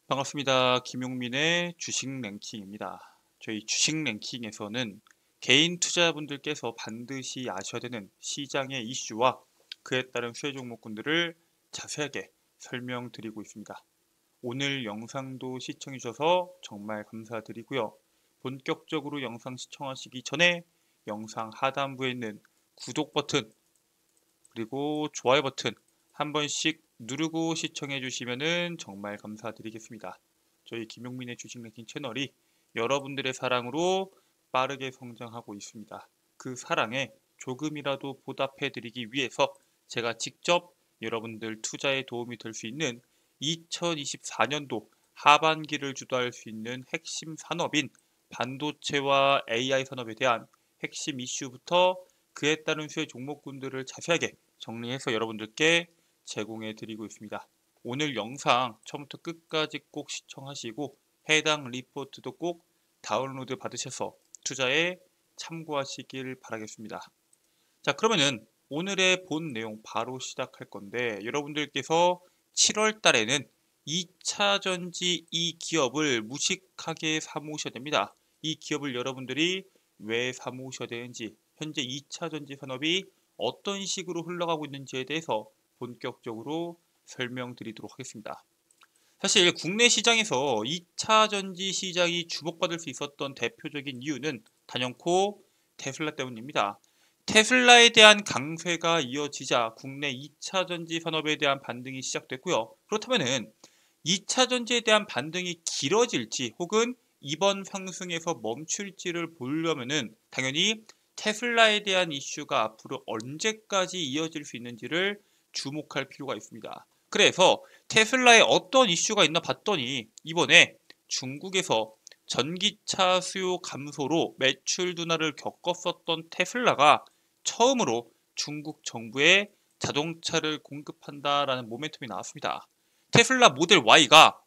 반갑습니다. 김용민의 주식 랭킹입니다. 저희 주식 랭킹에서는 개인 투자자분들께서 반드시 아셔야 되는 시장의 이슈와 그에 따른 수혜 종목군들을 자세하게 설명드리고 있습니다. 오늘 영상도 시청해 주셔서 정말 감사드리고요. 본격적으로 영상 시청하시기 전에 영상 하단부에 있는 구독 버튼 그리고 좋아요 버튼 한 번씩 누르고 시청해 주시면 정말 감사드리겠습니다. 저희 김용민의 주식 랭킹 채널이 여러분들의 사랑으로 빠르게 성장하고 있습니다. 그 사랑에 조금이라도 보답해 드리기 위해서 제가 직접 여러분들 투자에 도움이 될 수 있는 2024년도 하반기를 주도할 수 있는 핵심 산업인 반도체와 AI 산업에 대한 핵심 이슈부터 그에 따른 수혜 종목군들을 자세하게 정리해서 여러분들께 제공해 드리고 있습니다. 오늘 영상 처음부터 끝까지 꼭 시청하시고 해당 리포트도 꼭 다운로드 받으셔서 투자에 참고하시길 바라겠습니다. 자, 그러면은 오늘의 본 내용 바로 시작할 건데, 여러분들께서 7월 달에는 2차전지 이 기업을 무식하게 사모으셔야 됩니다. 이 기업을 여러분들이 왜 사모으셔야 되는지, 현재 2차전지 산업이 어떤 식으로 흘러가고 있는지에 대해서 본격적으로 설명드리도록 하겠습니다. 사실 국내 시장에서 2차 전지 시장이 주목받을 수 있었던 대표적인 이유는 단연코 테슬라 때문입니다. 테슬라에 대한 강세가 이어지자 국내 2차 전지 산업에 대한 반등이 시작됐고요. 그렇다면은 2차 전지에 대한 반등이 길어질지 혹은 이번 상승에서 멈출지를 보려면은 당연히 테슬라에 대한 이슈가 앞으로 언제까지 이어질 수 있는지를 주목할 필요가 있습니다. 그래서 테슬라에 어떤 이슈가 있나 봤더니 이번에 중국에서 전기차 수요 감소로 매출 둔화를 겪었었던 테슬라가 처음으로 중국 정부에 자동차를 공급한다라는 모멘텀이 나왔습니다. 테슬라 모델 Y가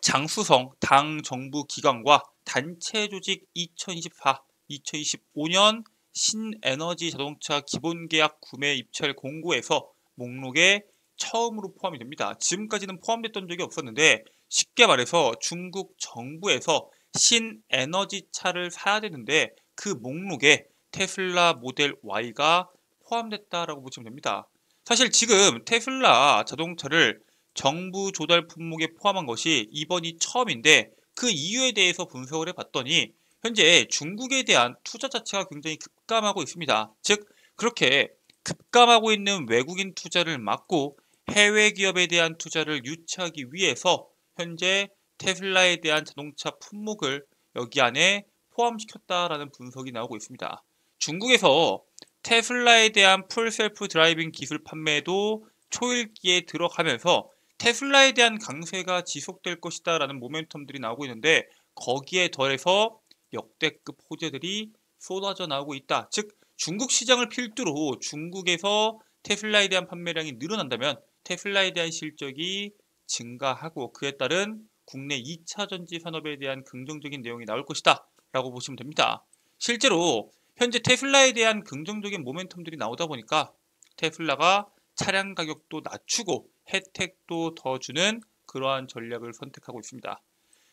장수성 당 정부 기관과 단체 조직 2024-2025년 신에너지 자동차 기본계약 구매 입찰 공고에서 목록에 처음으로 포함이 됩니다. 지금까지는 포함됐던 적이 없었는데 쉽게 말해서 중국 정부에서 신에너지 차를 사야 되는데 그 목록에 테슬라 모델 Y가 포함됐다라고 보시면 됩니다. 사실 지금 테슬라 자동차를 정부 조달 품목에 포함한 것이 이번이 처음인데 그 이유에 대해서 분석을 해봤더니 현재 중국에 대한 투자 자체가 굉장히 급감하고 있습니다. 즉 그렇게 급감하고 있는 외국인 투자를 막고 해외 기업에 대한 투자를 유치하기 위해서 현재 테슬라에 대한 자동차 품목을 여기 안에 포함시켰다라는 분석이 나오고 있습니다. 중국에서 테슬라에 대한 풀 셀프 드라이빙 기술 판매도 초일기에 들어가면서 테슬라에 대한 강세가 지속될 것이다 라는 모멘텀들이 나오고 있는데 거기에 더해서 역대급 호재들이 쏟아져 나오고 있다. 즉 중국 시장을 필두로 중국에서 테슬라에 대한 판매량이 늘어난다면 테슬라에 대한 실적이 증가하고 그에 따른 국내 2차 전지 산업에 대한 긍정적인 내용이 나올 것이다 라고 보시면 됩니다. 실제로 현재 테슬라에 대한 긍정적인 모멘텀들이 나오다 보니까 테슬라가 차량 가격도 낮추고 혜택도 더 주는 그러한 전략을 선택하고 있습니다.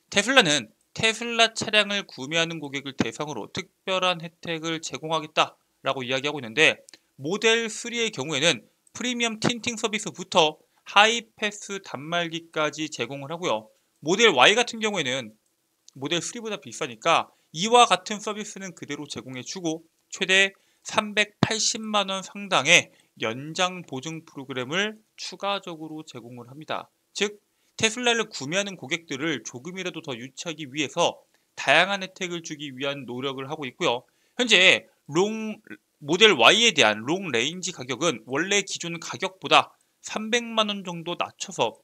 테슬라는 테슬라 차량을 구매하는 고객을 대상으로 특별한 혜택을 제공하겠다라고 이야기하고 있는데 모델 3의 경우에는 프리미엄 틴팅 서비스부터 하이패스 단말기까지 제공을 하고요. 모델 Y 같은 경우에는 모델 3보다 비싸니까 이와 같은 서비스는 그대로 제공해주고 최대 380만원 상당의 연장 보증 프로그램을 추가적으로 제공을 합니다. 즉 테슬라를 구매하는 고객들을 조금이라도 더 유치하기 위해서 다양한 혜택을 주기 위한 노력을 하고 있고요. 현재 모델 Y에 대한 롱 레인지 가격은 원래 기존 가격보다 300만원 정도 낮춰서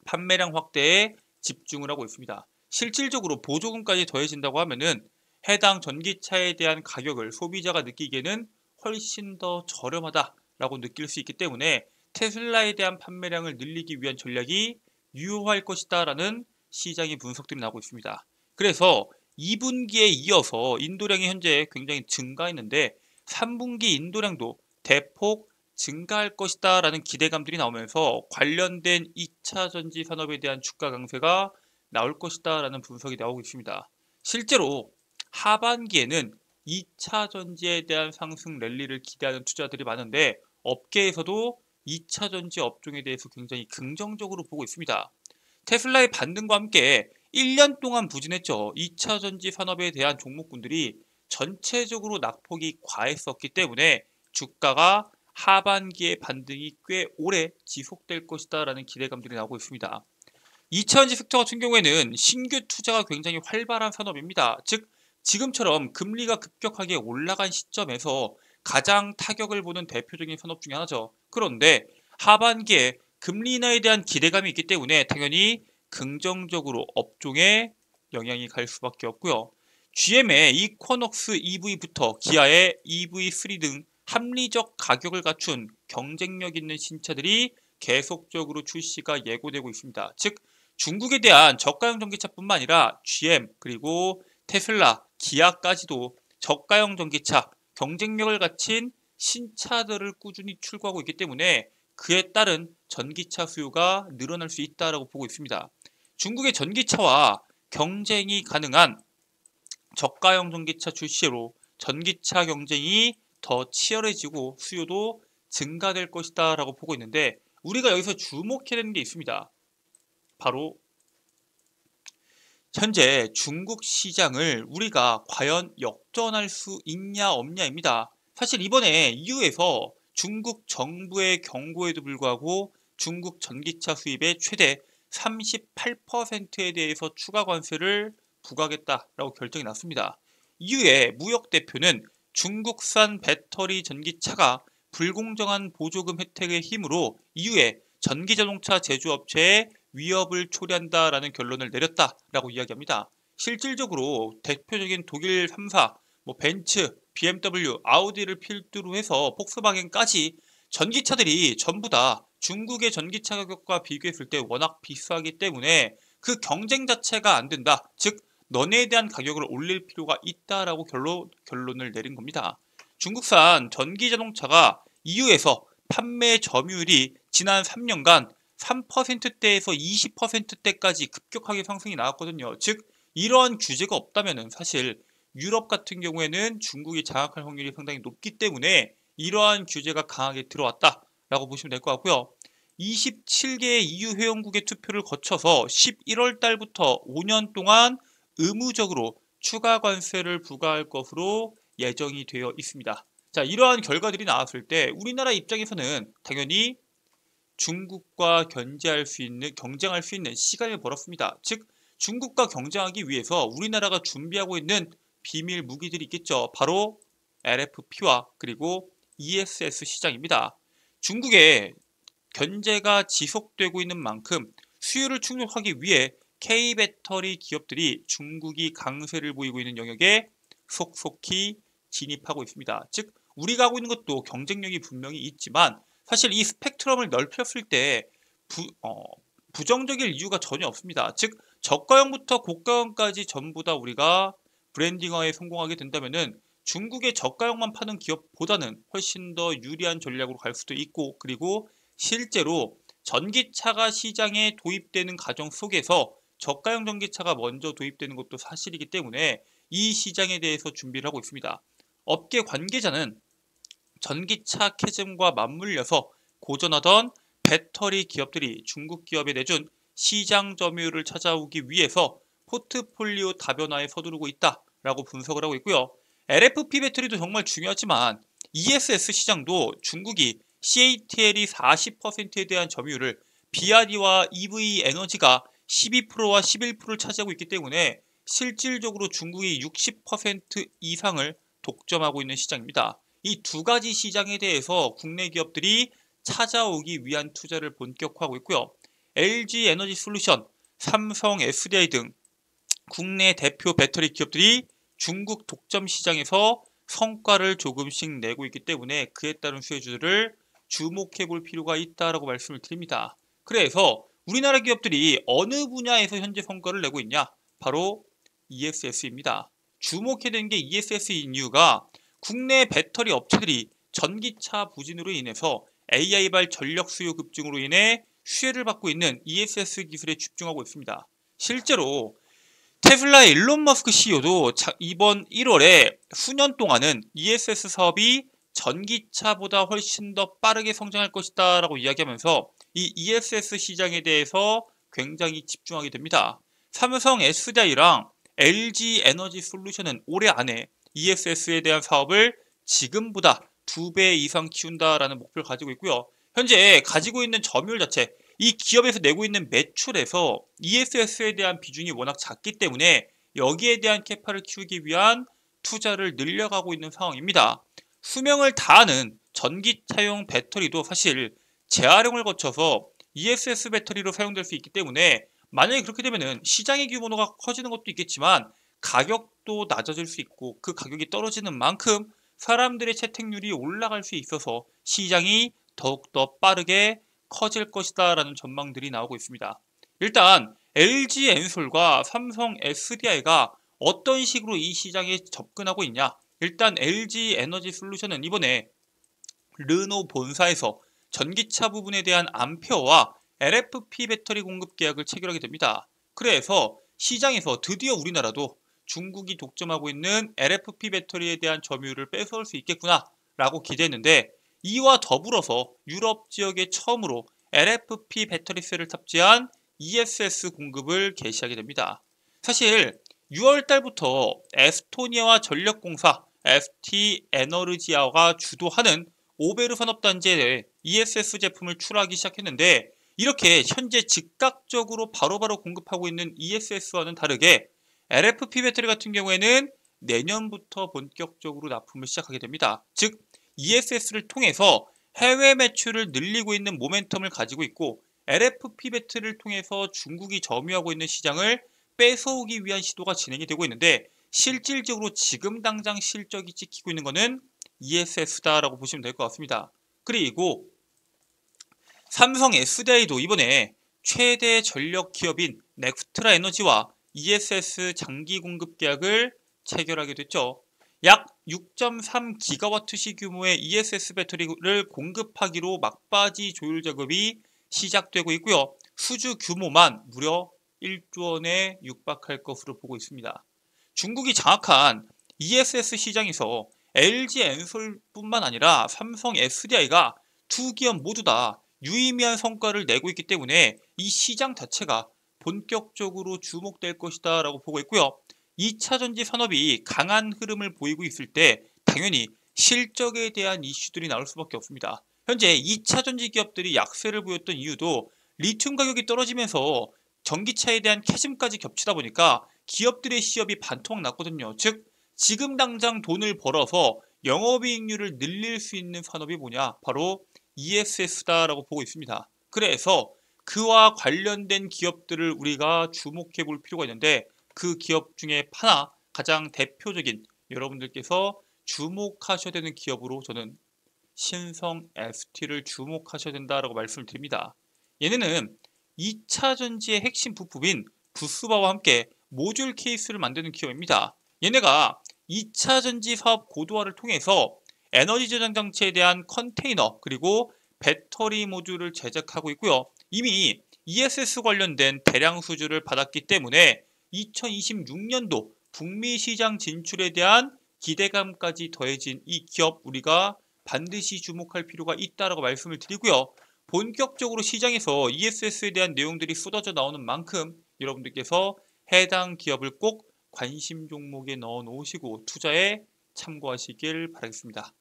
판매량 확대에 집중을 하고 있습니다. 실질적으로 보조금까지 더해진다고 하면은 해당 전기차에 대한 가격을 소비자가 느끼기에는 훨씬 더 저렴하다라고 느낄 수 있기 때문에 테슬라에 대한 판매량을 늘리기 위한 전략이 유효할 것이다라는 시장의 분석들이 나오고 있습니다. 그래서 2분기에 이어서 인도량이 현재 굉장히 증가했는데 3분기 인도량도 대폭 증가할 것이다 라는 기대감들이 나오면서 관련된 2차 전지 산업에 대한 주가 강세가 나올 것이다 라는 분석이 나오고 있습니다. 실제로 하반기에는 2차 전지에 대한 상승 랠리를 기대하는 투자들이 많은데 업계에서도 2차 전지 업종에 대해서 굉장히 긍정적으로 보고 있습니다. 테슬라의 반등과 함께 1년 동안 부진했죠. 2차 전지 산업에 대한 종목군들이 전체적으로 낙폭이 과했었기 때문에 주가가 하반기의 반등이 꽤 오래 지속될 것이다 라는 기대감들이 나오고 있습니다. 2차 전지 섹터 같은 경우에는 신규 투자가 굉장히 활발한 산업입니다. 즉 지금처럼 금리가 급격하게 올라간 시점에서 가장 타격을 보는 대표적인 산업 중에 하나죠. 그런데 하반기에 금리 인하에 대한 기대감이 있기 때문에 당연히 긍정적으로 업종에 영향이 갈 수밖에 없고요. GM의 이쿼녹스 EV부터 기아의 EV3 등 합리적 가격을 갖춘 경쟁력 있는 신차들이 계속적으로 출시가 예고되고 있습니다. 즉 중국에 대한 저가형 전기차뿐만 아니라 GM 그리고 테슬라, 기아까지도 저가형 전기차, 경쟁력을 갖춘 신차들을 꾸준히 출고하고 있기 때문에 그에 따른 전기차 수요가 늘어날 수 있다고 보고 있습니다. 중국의 전기차와 경쟁이 가능한 저가형 전기차 출시로 전기차 경쟁이 더 치열해지고 수요도 증가될 것이다 라고 보고 있는데 우리가 여기서 주목해야 되는 게 있습니다. 바로 현재 중국 시장을 우리가 과연 역전할 수 있냐 없냐입니다. 사실 이번에 EU에서 중국 정부의 경고에도 불구하고 중국 전기차 수입의 최대 38%에 대해서 추가 관세를 부과하겠다라고 결정이 났습니다. EU의 무역 대표는 중국산 배터리 전기차가 불공정한 보조금 혜택의 힘으로 EU의 전기자동차 제조업체에 위협을 초래한다라는 결론을 내렸다라고 이야기합니다. 실질적으로 대표적인 독일 3사, 벤츠, BMW, 아우디를 필두로 해서 폭스바겐까지 전기차들이 전부 다 중국의 전기차 가격과 비교했을 때 워낙 비싸기 때문에 그 경쟁 자체가 안 된다. 즉 너네에 대한 가격을 올릴 필요가 있다라고 결론을 내린 겁니다. 중국산 전기자동차가 EU에서 판매 점유율이 지난 3년간 3%대에서 20%대까지 급격하게 상승이 나왔거든요. 즉 이러한 규제가 없다면 사실 유럽 같은 경우에는 중국이 장악할 확률이 상당히 높기 때문에 이러한 규제가 강하게 들어왔다라고 보시면 될 것 같고요. 27개의 EU 회원국의 투표를 거쳐서 11월 달부터 5년 동안 의무적으로 추가 관세를 부과할 것으로 예정이 되어 있습니다. 자, 이러한 결과들이 나왔을 때 우리나라 입장에서는 당연히 중국과 경쟁할 수 있는 시간을 벌었습니다. 즉 중국과 경쟁하기 위해서 우리나라가 준비하고 있는 비밀 무기들이 있겠죠. 바로 LFP와 그리고 ESS 시장입니다. 중국의 견제가 지속되고 있는 만큼 수요를 충족하기 위해 K배터리 기업들이 중국이 강세를 보이고 있는 영역에 속속히 진입하고 있습니다. 즉 우리가 하고 있는 것도 경쟁력이 분명히 있지만 사실 이 스펙트럼을 넓혔을 때 부정적일 이유가 전혀 없습니다. 즉 저가형부터 고가형까지 전부 다 우리가 브랜딩화에 성공하게 된다면은 중국의 저가형만 파는 기업보다는 훨씬 더 유리한 전략으로 갈 수도 있고 그리고 실제로 전기차가 시장에 도입되는 과정 속에서 저가형 전기차가 먼저 도입되는 것도 사실이기 때문에 이 시장에 대해서 준비를 하고 있습니다. 업계 관계자는 전기차 캐즘과 맞물려서 고전하던 배터리 기업들이 중국 기업에 내준 시장 점유율을 찾아오기 위해서 포트폴리오 다변화에 서두르고 있다라고 분석을 하고 있고요. LFP 배터리도 정말 중요하지만 ESS 시장도 중국이 CATL이 40%에 대한 점유율을 BRD와 EV 에너지가 12%와 11%를 차지하고 있기 때문에 실질적으로 중국이 60% 이상을 독점하고 있는 시장입니다. 이 두 가지 시장에 대해서 국내 기업들이 찾아오기 위한 투자를 본격화하고 있고요. LG 에너지 솔루션, 삼성 SDI 등 국내 대표 배터리 기업들이 중국 독점 시장에서 성과를 조금씩 내고 있기 때문에 그에 따른 수혜주들을 주목해 볼 필요가 있다라고 말씀을 드립니다. 그래서 우리나라 기업들이 어느 분야에서 현재 성과를 내고 있냐? 바로 ESS입니다. 주목해야 되는 게 ESS인 이유가 국내 배터리 업체들이 전기차 부진으로 인해서 AI발 전력 수요 급증으로 인해 수혜를 받고 있는 ESS 기술에 집중하고 있습니다. 실제로 테슬라의 일론 머스크 CEO도 이번 1월에 수년 동안은 ESS 사업이 전기차보다 훨씬 더 빠르게 성장할 것이다 라고 이야기하면서 이 ESS 시장에 대해서 굉장히 집중하게 됩니다. 삼성 SDI랑 LG 에너지 솔루션은 올해 안에 ESS에 대한 사업을 지금보다 2배 이상 키운다라는 목표를 가지고 있고요. 현재 가지고 있는 점유율 자체, 이 기업에서 내고 있는 매출에서 ESS에 대한 비중이 워낙 작기 때문에 여기에 대한 캐파를 키우기 위한 투자를 늘려가고 있는 상황입니다. 수명을 다하는 전기차용 배터리도 사실 재활용을 거쳐서 ESS 배터리로 사용될 수 있기 때문에 만약에 그렇게 되면 시장의 규모가 커지는 것도 있겠지만 가격도 낮아질 수 있고 그 가격이 떨어지는 만큼 사람들의 채택률이 올라갈 수 있어서 시장이 더욱더 빠르게 커질 것이다 라는 전망들이 나오고 있습니다. 일단 LG 엔솔과 삼성 SDI가 어떤 식으로 이 시장에 접근하고 있냐. 일단 LG 에너지 솔루션은 이번에 르노 본사에서 전기차 부분에 대한 암페어와 LFP 배터리 공급 계약을 체결하게 됩니다. 그래서 시장에서 드디어 우리나라도 중국이 독점하고 있는 LFP 배터리에 대한 점유율을 뺏어올 수 있겠구나 라고 기대했는데, 이와 더불어서 유럽 지역에 처음으로 LFP 배터리셀을 탑재한 ESS 공급을 개시하게 됩니다. 사실 6월 달부터 에스토니아와 전력공사 ST 에너르지아가 주도하는 오베르 산업단지에 ESS 제품을 출하하기 시작했는데, 이렇게 현재 즉각적으로 바로바로 공급하고 있는 ESS와는 다르게 LFP 배터리 같은 경우에는 내년부터 본격적으로 납품을 시작하게 됩니다. 즉 ESS를 통해서 해외 매출을 늘리고 있는 모멘텀을 가지고 있고, LFP 배터리를 통해서 중국이 점유하고 있는 시장을 뺏어오기 위한 시도가 진행이 되고 있는데, 실질적으로 지금 당장 실적이 찍히고 있는 것은 ESS다라고 보시면 될 것 같습니다. 그리고 삼성 SDI도 이번에 최대 전력 기업인 넥스트라 에너지와 ESS 장기 공급 계약을 체결하게 됐죠. 약 6.3기가와트시 규모의 ESS 배터리를 공급하기로 막바지 조율 작업이 시작되고 있고요. 수주 규모만 무려 1조 원에 육박할 것으로 보고 있습니다. 중국이 장악한 ESS 시장에서 LG 엔솔뿐만 아니라 삼성 SDI가 두 기업 모두 다 유의미한 성과를 내고 있기 때문에 이 시장 자체가 본격적으로 주목될 것이다 라고 보고 있고요. 2차 전지 산업이 강한 흐름을 보이고 있을 때 당연히 실적에 대한 이슈들이 나올 수밖에 없습니다. 현재 2차 전지 기업들이 약세를 보였던 이유도 리튬 가격이 떨어지면서 전기차에 대한 캐즘까지 겹치다 보니까 기업들의 시업이 반토막 났거든요. 즉 지금 당장 돈을 벌어서 영업이익률을 늘릴 수 있는 산업이 뭐냐? 바로 ESS다라고 보고 있습니다. 그래서 그와 관련된 기업들을 우리가 주목해 볼 필요가 있는데, 그 기업 중에 하나 가장 대표적인 여러분들께서 주목하셔야 되는 기업으로 저는 신성 ST를 주목하셔야 된다라고 말씀을 드립니다. 얘네는 2차 전지의 핵심 부품인 부스바와 함께 모듈 케이스를 만드는 기업입니다. 얘네가 2차 전지 사업 고도화를 통해서 에너지 저장 장치에 대한 컨테이너 그리고 배터리 모듈을 제작하고 있고요. 이미 ESS 관련된 대량 수주를 받았기 때문에 2026년도 북미 시장 진출에 대한 기대감까지 더해진 이 기업, 우리가 반드시 주목할 필요가 있다라고 말씀을 드리고요. 본격적으로 시장에서 ESS에 대한 내용들이 쏟아져 나오는 만큼 여러분들께서 해당 기업을 꼭 관심 종목에 넣어 놓으시고 투자에 참고하시길 바라겠습니다.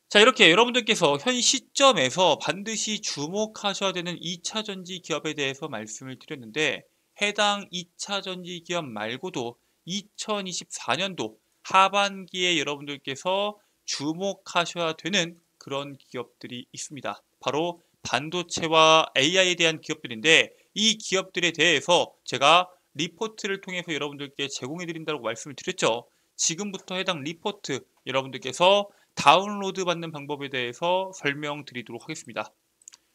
자, 이렇게 여러분들께서 현 시점에서 반드시 주목하셔야 되는 2차 전지 기업에 대해서 말씀을 드렸는데, 해당 2차 전지 기업 말고도 2024년도 하반기에 여러분들께서 주목하셔야 되는 그런 기업들이 있습니다. 바로 반도체와 AI에 대한 기업들인데, 이 기업들에 대해서 제가 리포트를 통해서 여러분들께 제공해 드린다고 말씀을 드렸죠. 지금부터 해당 리포트 여러분들께서 다운로드 받는 방법에 대해서 설명드리도록 하겠습니다.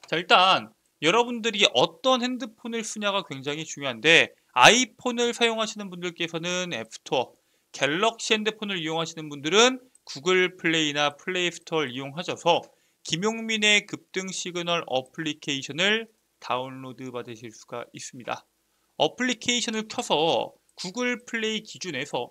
자, 일단 여러분들이 어떤 핸드폰을 쓰냐가 굉장히 중요한데, 아이폰을 사용하시는 분들께서는 앱스토어, 갤럭시 핸드폰을 이용하시는 분들은 구글 플레이나 플레이 스토어를 이용하셔서 김용민의 급등 시그널 어플리케이션을 다운로드 받으실 수가 있습니다. 어플리케이션을 켜서 구글 플레이 기준에서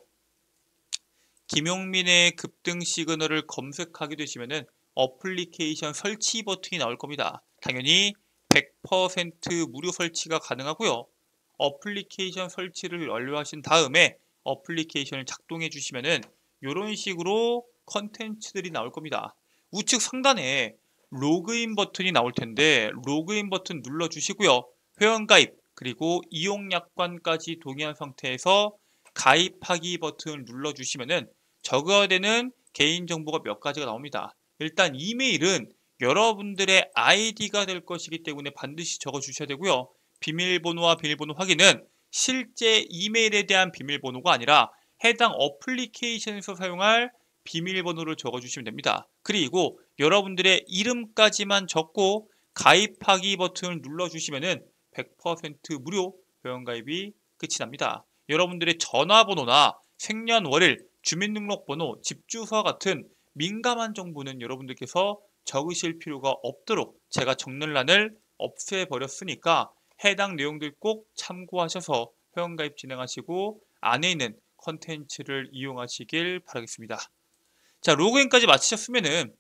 김용민의 급등 시그널을 검색하게 되시면은 어플리케이션 설치 버튼이 나올 겁니다. 당연히 100% 무료 설치가 가능하고요. 어플리케이션 설치를 완료하신 다음에 어플리케이션을 작동해 주시면은 이런 식으로 컨텐츠들이 나올 겁니다. 우측 상단에 로그인 버튼이 나올 텐데 로그인 버튼 눌러 주시고요. 회원가입 그리고 이용약관까지 동의한 상태에서 가입하기 버튼을 눌러 주시면은 적어되는 개인정보가 몇 가지가 나옵니다. 일단 이메일은 여러분들의 아이디가 될 것이기 때문에 반드시 적어 주셔야 되고요. 비밀번호와 비밀번호 확인은 실제 이메일에 대한 비밀번호가 아니라 해당 어플리케이션에서 사용할 비밀번호를 적어주시면 됩니다. 그리고 여러분들의 이름까지만 적고 가입하기 버튼을 눌러주시면 100% 무료 회원가입이 끝이 납니다. 여러분들의 전화번호나 생년월일, 주민등록번호, 집주소와 같은 민감한 정보는 여러분들께서 적으실 필요가 없도록 제가 적는란을 없애버렸으니까 해당 내용들 꼭 참고하셔서 회원가입 진행하시고 안에 있는 컨텐츠를 이용하시길 바라겠습니다. 자, 로그인까지 마치셨으면은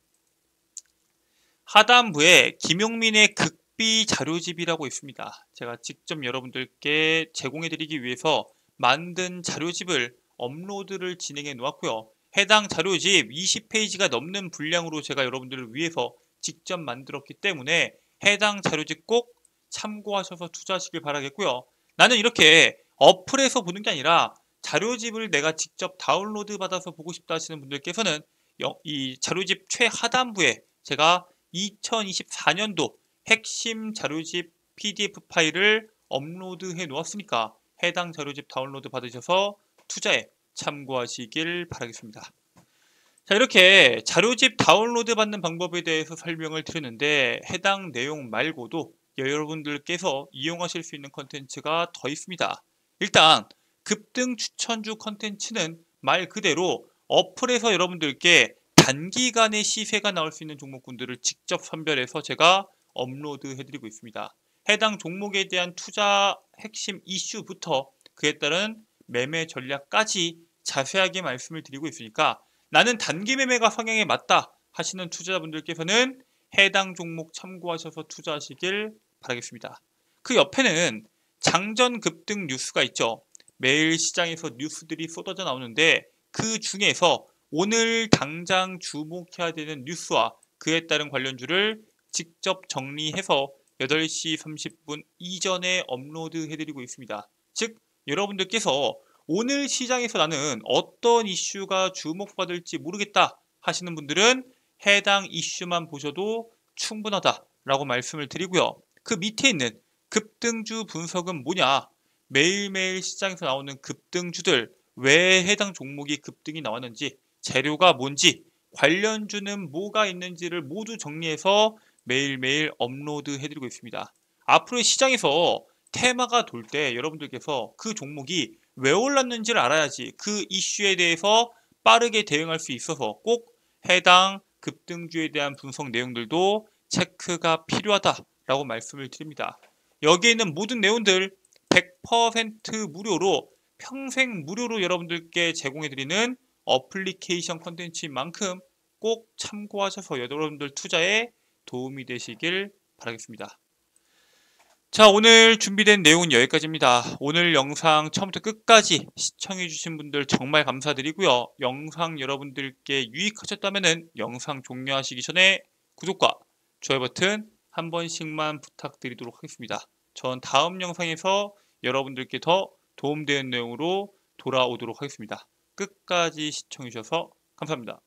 하단부에 김용민의 극비 자료집이라고 있습니다. 제가 직접 여러분들께 제공해드리기 위해서 만든 자료집을 업로드를 진행해 놓았고요. 해당 자료집 20페이지가 넘는 분량으로 제가 여러분들을 위해서 직접 만들었기 때문에 해당 자료집 꼭 참고하셔서 투자하시길 바라겠고요. 나는 이렇게 어플에서 보는 게 아니라 자료집을 내가 직접 다운로드 받아서 보고 싶다 하시는 분들께서는 이 자료집 최하단부에 제가 2024년도 핵심 자료집 PDF 파일을 업로드해 놓았으니까 해당 자료집 다운로드 받으셔서 투자에 참고하시길 바라겠습니다. 자, 이렇게 자료집 다운로드 받는 방법에 대해서 설명을 드렸는데 해당 내용 말고도 여러분들께서 이용하실 수 있는 컨텐츠가 더 있습니다. 일단 급등 추천주 컨텐츠는 말 그대로 어플에서 여러분들께 단기간에 시세가 나올 수 있는 종목군들을 직접 선별해서 제가 업로드 해드리고 있습니다. 해당 종목에 대한 투자 핵심 이슈부터 그에 따른 매매 전략까지 자세하게 말씀을 드리고 있으니까 나는 단기 매매가 성향에 맞다 하시는 투자자분들께서는 해당 종목 참고하셔서 투자하시길 바라겠습니다. 그 옆에는 장전 급등 뉴스가 있죠. 매일 시장에서 뉴스들이 쏟아져 나오는데 그 중에서 오늘 당장 주목해야 되는 뉴스와 그에 따른 관련주를 직접 정리해서 8시 30분 이전에 업로드 해드리고 있습니다. 즉 여러분들께서 오늘 시장에서 나는 어떤 이슈가 주목받을지 모르겠다 하시는 분들은 해당 이슈만 보셔도 충분하다라고 말씀을 드리고요. 그 밑에 있는 급등주 분석은 뭐냐? 매일매일 시장에서 나오는 급등주들 왜 해당 종목이 급등이 나왔는지 재료가 뭔지 관련주는 뭐가 있는지를 모두 정리해서 매일매일 업로드 해드리고 있습니다. 앞으로 시장에서 테마가 돌 때 여러분들께서 그 종목이 왜 올랐는지를 알아야지 그 이슈에 대해서 빠르게 대응할 수 있어서 꼭 해당 급등주에 대한 분석 내용들도 체크가 필요하다라고 말씀을 드립니다. 여기에 있는 모든 내용들 100% 무료로 평생 무료로 여러분들께 제공해드리는 어플리케이션 컨텐츠인 만큼 꼭 참고하셔서 여러분들 투자에 도움이 되시길 바라겠습니다. 자, 오늘 준비된 내용은 여기까지입니다. 오늘 영상 처음부터 끝까지 시청해주신 분들 정말 감사드리고요. 영상 여러분들께 유익하셨다면 영상 종료하시기 전에 구독과 좋아요 버튼 한 번씩만 부탁드리도록 하겠습니다. 전 다음 영상에서 여러분들께 더 도움되는 내용으로 돌아오도록 하겠습니다. 끝까지 시청해주셔서 감사합니다.